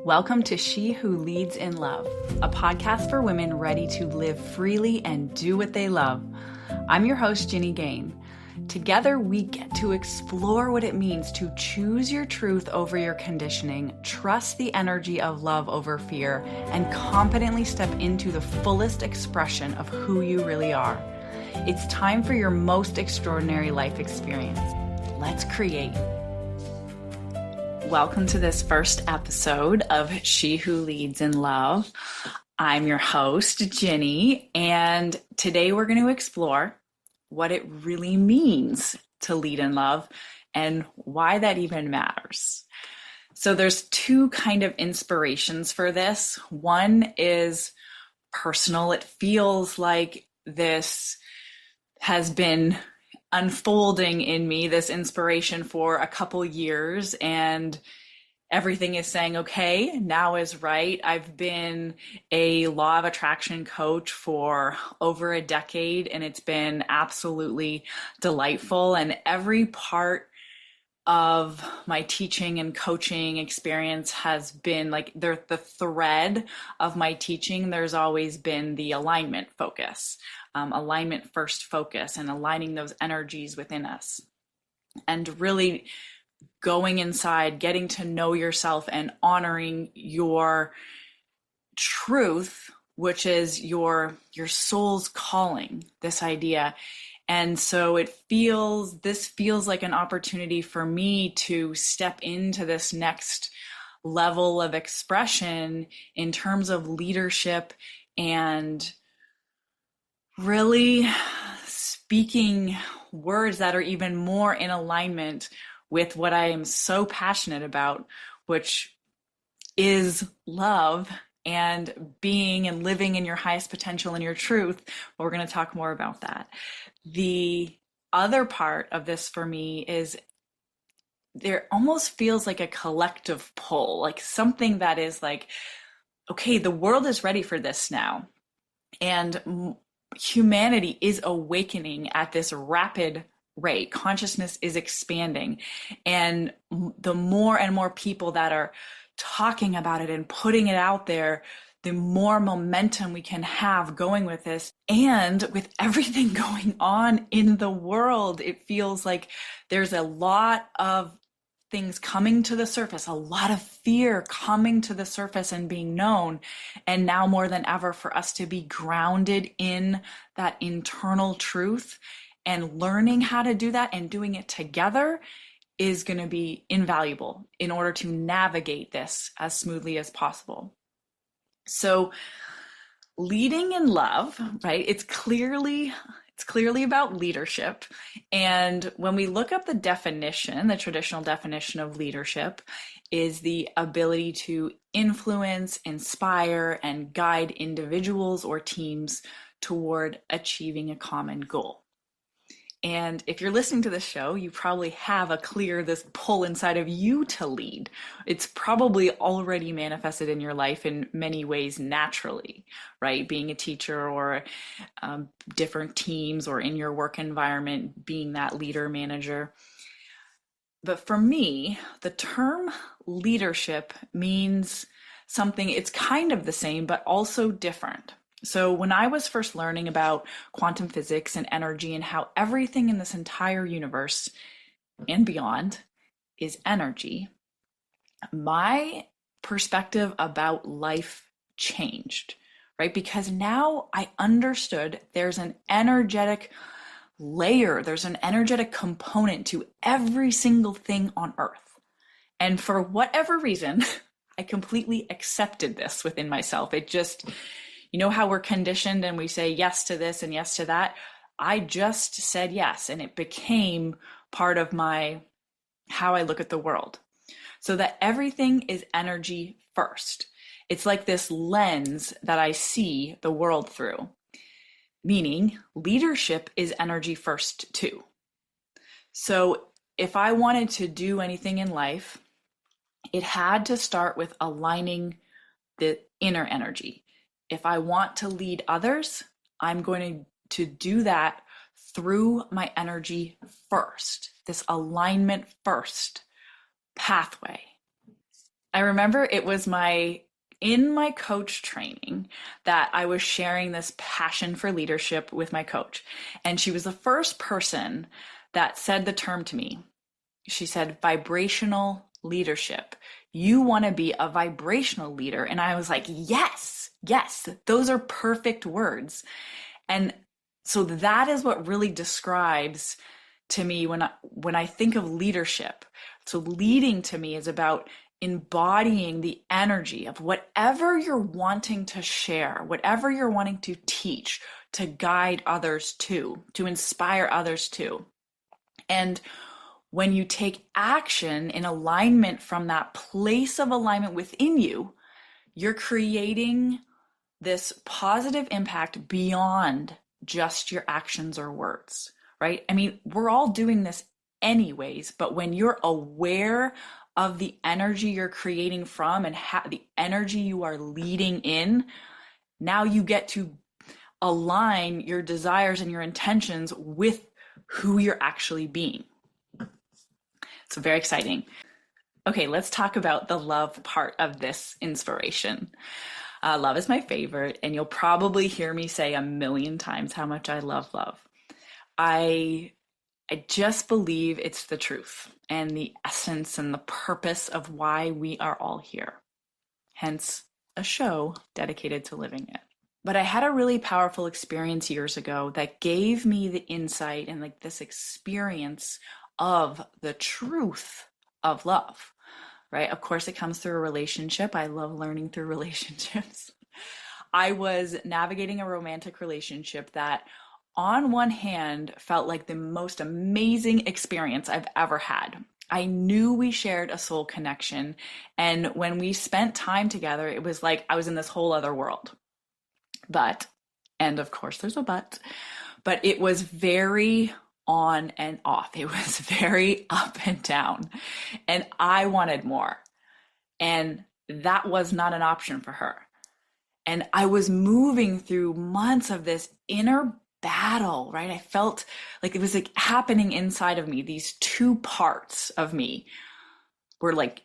Welcome to She Who Leads in Love, a podcast for women ready to live freely and do what they love. I'm your host, Ginny Gane. Together, we get to explore what it means to choose your truth over your conditioning, trust the energy of love over fear, and confidently step into the fullest expression of who you really are. It's time for your most extraordinary life experience. Let's create. Welcome to this first episode of She Who Leads in Love. I'm your host, Ginny, and today we're going to explore what it really means to lead in love and why that even matters. So there's two kind of inspirations for this. One is personal. It feels like this has been unfolding in me, this inspiration, for a couple years, and everything is saying, okay, now is right. I've been a law of attraction coach for over a decade, and it's been absolutely delightful. And every part of my teaching and coaching experience has been like the thread of my teaching. There's always been the alignment focus, alignment first focus, and aligning those energies within us, and really going inside, getting to know yourself and honoring your truth, which is your soul's calling, this idea. And so this feels like an opportunity for me to step into this next level of expression in terms of leadership and really speaking words that are even more in alignment with what I am so passionate about, which is love and being and living in your highest potential and your truth. But we're going to talk more about that. The other part of this for me is there almost feels like a collective pull, like something that is like, okay, the world is ready for this now. And humanity is awakening at this rapid rate. Consciousness is expanding. And the more and more people that are talking about it and putting it out there, the more momentum we can have going with this. And with everything going on in the world, it feels like there's a lot of things coming to the surface, a lot of fear coming to the surface and being known. And now more than ever, for us to be grounded in that internal truth and learning how to do that and doing it together is going to be invaluable in order to navigate this as smoothly as possible. So leading in love, right? It's clearly about leadership. And when we look up the definition, the traditional definition of leadership is the ability to influence, inspire, and guide individuals or teams toward achieving a common goal. And if you're listening to this show, you probably have this pull inside of you to lead. It's probably already manifested in your life in many ways naturally, right? Being a teacher or different teams, or in your work environment, being that leader, manager. But for me, the term leadership means something, it's kind of the same, but also different. So when I was first learning about quantum physics and energy and how everything in this entire universe and beyond is energy, my perspective about life changed, right? Because now I understood there's an energetic layer, there's an energetic component to every single thing on Earth. And for whatever reason, I completely accepted this within myself. It just... You know how we're conditioned and we say yes to this and yes to that? I just said yes, and it became part of how I look at the world. So that everything is energy first. It's like this lens that I see the world through, meaning leadership is energy first too. So if I wanted to do anything in life, it had to start with aligning the inner energy. If I want to lead others, I'm going to do that through my energy first, this alignment first pathway. I remember it was in my coach training that I was sharing this passion for leadership with my coach. And she was the first person that said the term to me. She said, vibrational leadership. You want to be a vibrational leader. And I was like, yes, yes, those are perfect words. And so that is what really describes to me when I think of leadership. So leading to me is about embodying the energy of whatever you're wanting to share, whatever you're wanting to teach, to guide others to inspire others to. And when you take action in alignment from that place of alignment within you, you're creating this positive impact beyond just your actions or words, right? I mean, we're all doing this anyways, but when you're aware of the energy you're creating from and the energy you are leading in, now you get to align your desires and your intentions with who you're actually being. So very exciting. Okay, let's talk about the love part of this inspiration. Love is my favorite, and you'll probably hear me say a million times how much I love love. I just believe it's the truth and the essence and the purpose of why we are all here. Hence, a show dedicated to living it. But I had a really powerful experience years ago that gave me the insight and like this experience of the truth of love, right? Of course, it comes through a relationship. I love learning through relationships. I was navigating a romantic relationship that, on one hand, felt like the most amazing experience I've ever had. I knew we shared a soul connection. And when we spent time together, it was like I was in this whole other world. But, and of course, there's a but it was very on and off. It was very up and down. And I wanted more. And that was not an option for her. And I was moving through months of this inner battle, right? I felt like it was like happening inside of me. These two parts of me were like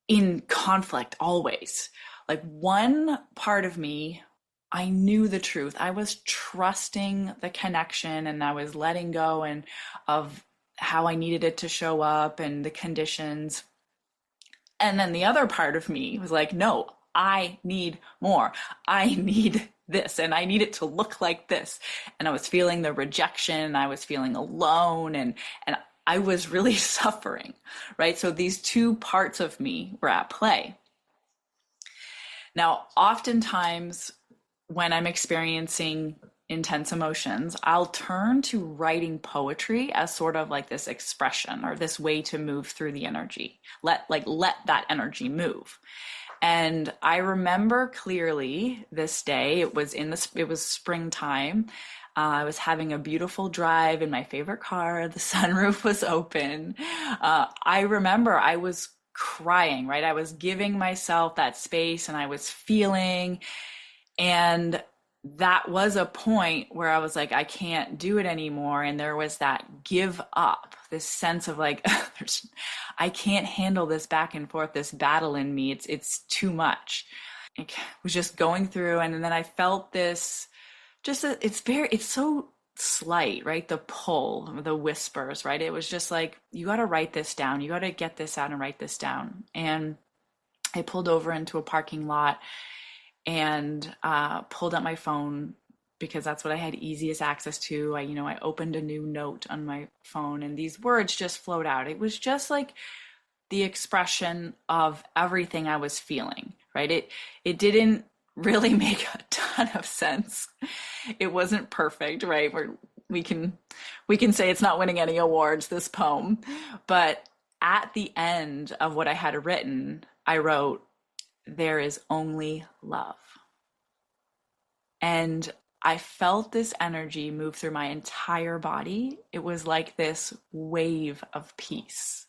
in conflict always. Like one part of me, I knew the truth. I was trusting the connection and I was letting go and of how I needed it to show up and the conditions. And then the other part of me was like, no, I need more. I need this and I need it to look like this. And I was feeling the rejection. I was feeling alone and I was really suffering, right? So these two parts of me were at play. Now, oftentimes when I'm experiencing intense emotions, I'll turn to writing poetry as sort of like this expression or this way to move through the energy. Let that energy move. And I remember clearly this day. It was springtime. I was having a beautiful drive in my favorite car. The sunroof was open. I remember I was crying, right? I was giving myself that space and I was feeling. And that was a point where I was like, I can't do it anymore. And there was that give up, this sense of like, I can't handle this back and forth, this battle in me. It's too much. I was just going through, and then I felt this, it's so slight, right? The pull, the whispers, right? It was just like, you got to write this down. You got to get this out and write this down. And I pulled over into a parking lot and pulled up my phone because that's what I had easiest access to. I opened a new note on my phone and these words just flowed out. It was just like the expression of everything I was feeling, right? It didn't really make a ton of sense. It wasn't perfect, right? We can say it's not winning any awards, this poem. But at the end of what I had written, I wrote, "There is only love." And I felt this energy move through my entire body. It was like this wave of peace.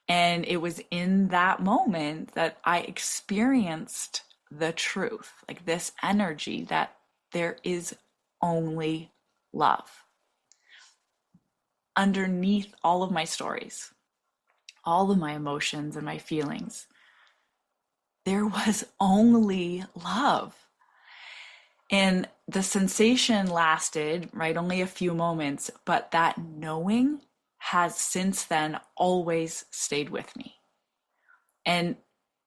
And it was in that moment that I experienced the truth, like this energy that there is only love. Underneath all of my stories, all of my emotions and my feelings, there was only love. And the sensation lasted, right, only a few moments, but that knowing has since then always stayed with me. And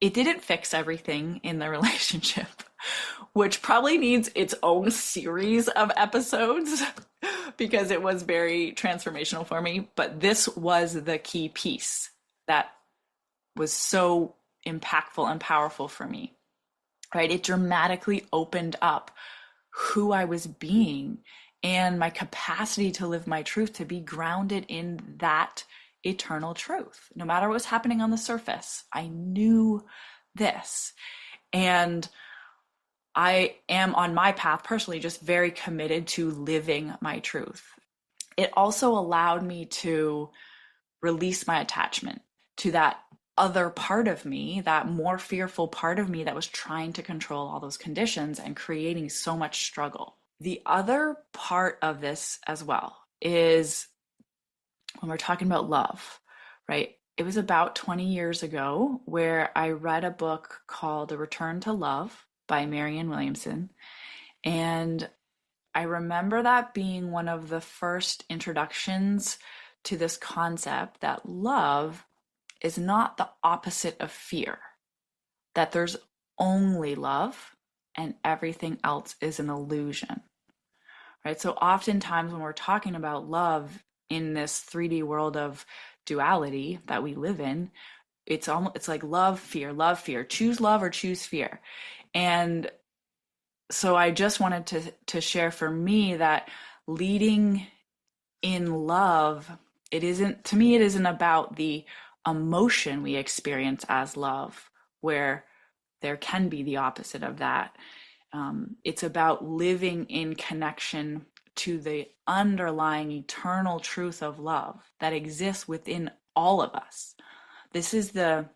it didn't fix everything in the relationship, which probably needs its own series of episodes because it was very transformational for me. But this was the key piece that was so impactful and powerful for me, right? It dramatically opened up who I was being and my capacity to live my truth, to be grounded in that eternal truth. No matter what was happening on the surface, I knew this. And I am on my path personally, just very committed to living my truth. It also allowed me to release my attachment to that other part of me, that more fearful part of me that was trying to control all those conditions and creating so much struggle. The other part of this as well is when we're talking about love, right? It was about 20 years ago where I read a book called A Return to Love by Marianne Williamson. And I remember that being one of the first introductions to this concept that love is not the opposite of fear, that there's only love and everything else is an illusion, right? So oftentimes when we're talking about love in this 3D world of duality that we live in, it's like love, fear, choose love or choose fear. And so I just wanted to share for me that leading in love, it isn't about the emotion we experience as love, where there can be the opposite of that. It's about living in connection to the underlying eternal truth of love that exists within all of us. This is the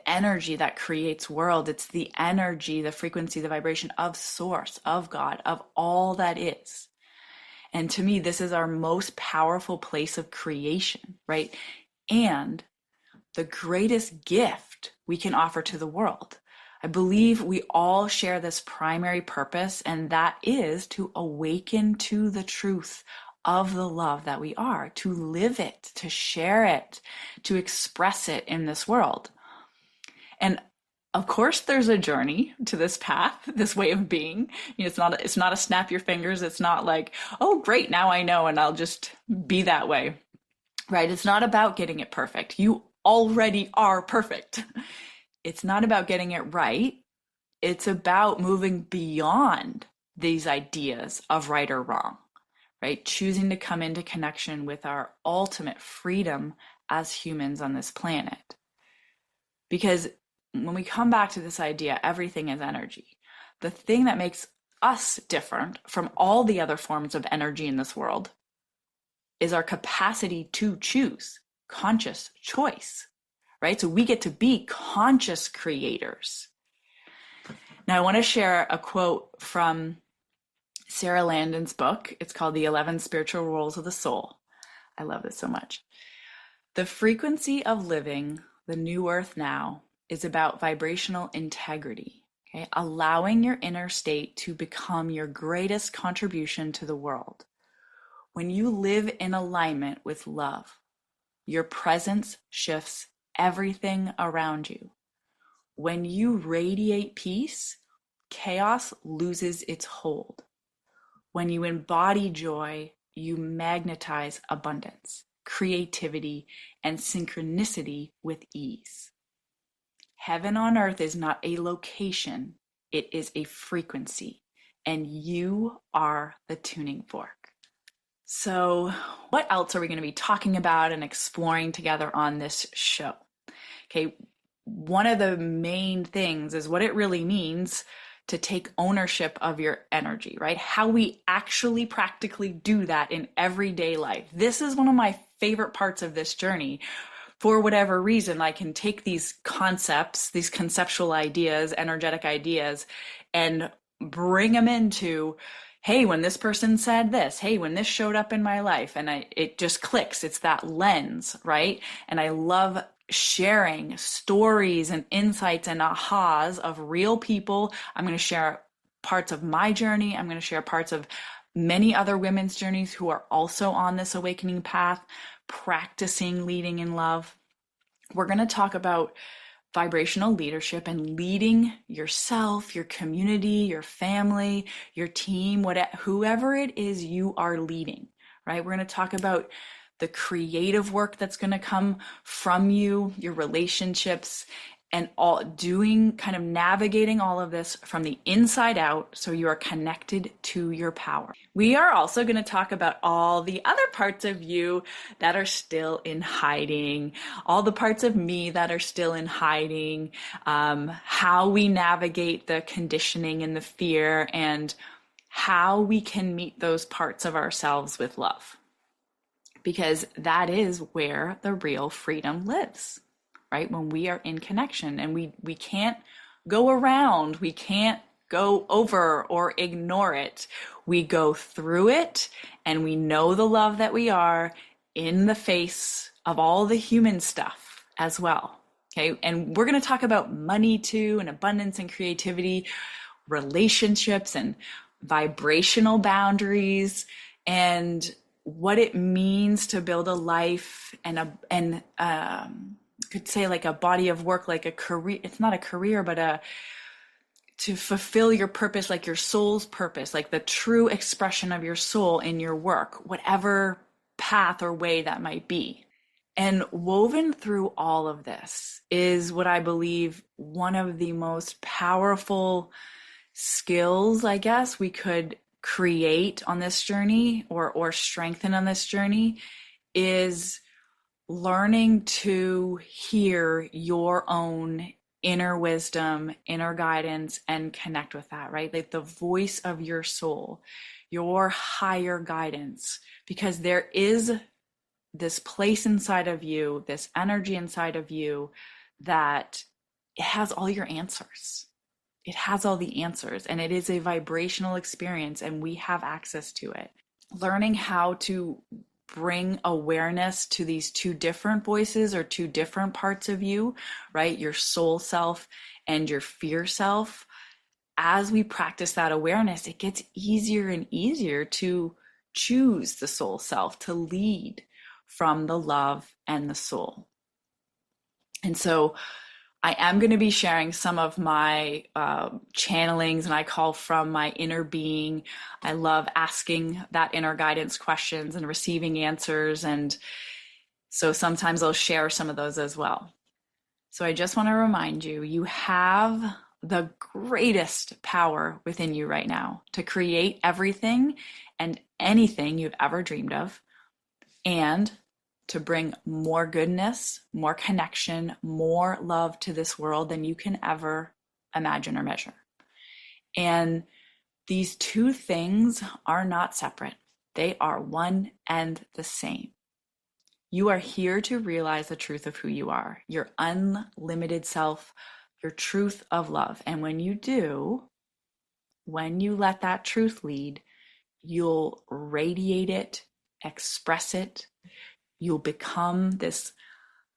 energy that creates world. It's the energy, the frequency, the vibration of source, of God, of all that is. And to me, this is our most powerful place of creation, right? And the greatest gift we can offer to the world. I believe we all share this primary purpose, and that is to awaken to the truth of the love that we are, to live it, to share it, to express it in this world. And of course, there's a journey to this path, this way of being. It's not a snap your fingers. It's not like, oh, great, now I know, and I'll just be that way, right? It's not about getting it perfect. You already are perfect. It's not about getting it right. It's about moving beyond these ideas of right or wrong, right? Choosing to come into connection with our ultimate freedom as humans on this planet. Because when we come back to this idea, everything is energy. The thing that makes us different from all the other forms of energy in this world is our capacity to choose, conscious choice, right? So we get to be conscious creators. Now, I want to share a quote from Sarah Landon's book. It's called The 11 Spiritual Rules of the Soul. I love this so much. The frequency of living the new earth now is about vibrational integrity, okay? Allowing your inner state to become your greatest contribution to the world. When you live in alignment with love, your presence shifts everything around you. When you radiate peace, chaos loses its hold. When you embody joy, you magnetize abundance, creativity, and synchronicity with ease. Heaven on earth is not a location, it is a frequency, and you are the tuning fork. So, what else are we going to be talking about and exploring together on this show? Okay, one of the main things is what it really means to take ownership of your energy, right? How we actually practically do that in everyday life. This is one of my favorite parts of this journey. For whatever reason, I can take these concepts, these conceptual ideas, energetic ideas, and bring them into, hey, when this person said this, hey, when this showed up in my life, and it just clicks. It's that lens, right? And I love sharing stories and insights and ahas of real people. I'm going to share parts of my journey. I'm going to share parts of many other women's journeys who are also on this awakening path, practicing leading in love. We're going to talk about vibrational leadership and leading yourself, your community, your family, your team, whoever it is you are leading, right? We're going to talk about the creative work that's going to come from you, your relationships, and all kind of navigating all of this from the inside out so you are connected to your power. We are also going to talk about all the other parts of you that are still in hiding, all the parts of me that are still in hiding, how we navigate the conditioning and the fear, and how we can meet those parts of ourselves with love. Because that is where the real freedom lives, right? When we are in connection, and we can't go around, we can't go over or ignore it. We go through it, and we know the love that we are in the face of all the human stuff as well. Okay. And we're going to talk about money too, and abundance and creativity, relationships and vibrational boundaries, and what it means to build a life and could say like a body of work, like a career. It's not a career, but to fulfill your purpose, like your soul's purpose, like the true expression of your soul in your work, whatever path or way that might be. And woven through all of this is what I believe one of the most powerful skills, I guess, we could create on this journey or strengthen on this journey, is learning to hear your own inner wisdom, inner guidance, and connect with that, right? Like the voice of your soul, your higher guidance, because there is this place inside of you, this energy inside of you that it has all your answers. It has all the answers, and it is a vibrational experience, and we have access to it. Learning how to bring awareness to these two different voices or two different parts of you, right? Your soul self and your fear self. As we practice that awareness, it gets easier and easier to choose the soul self, to lead from the love and the soul. And so I am going to be sharing some of my channelings, and I call from my inner being. I love asking that inner guidance questions and receiving answers. And so sometimes I'll share some of those as well. So I just want to remind you, you have the greatest power within you right now to create everything and anything you've ever dreamed of, and to bring more goodness, more connection, more love to this world than you can ever imagine or measure. And these two things are not separate. They are one and the same. You are here to realize the truth of who you are, your unlimited self, your truth of love. And when you do, when you let that truth lead, you'll radiate it, express it. You'll become this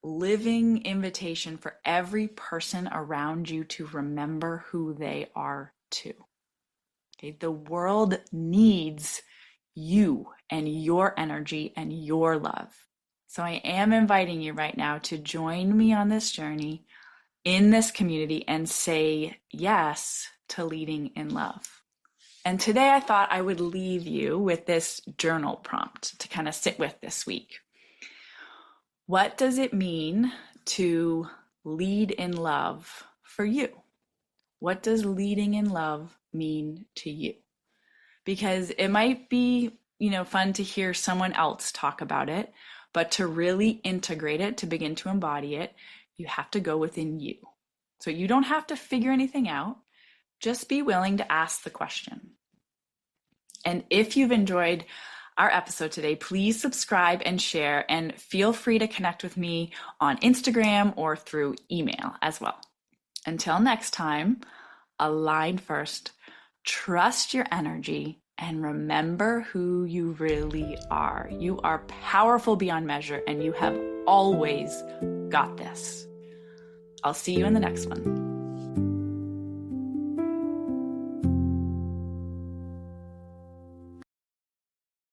living invitation for every person around you to remember who they are too. Okay? The world needs you and your energy and your love. So I am inviting you right now to join me on this journey in this community and say yes to leading in love. And today I thought I would leave you with this journal prompt to kind of sit with this week. What does it mean to lead in love for you? What does leading in love mean to you? Because it might be, fun to hear someone else talk about it, but to really integrate it, to begin to embody it, you have to go within you. So you don't have to figure anything out. Just be willing to ask the question. And if you've enjoyed our episode today, please subscribe and share, and feel free to connect with me on Instagram or through email as well. Until next time, align first, trust your energy, and remember who you really are. You are powerful beyond measure, and you have always got this. I'll see you in the next one.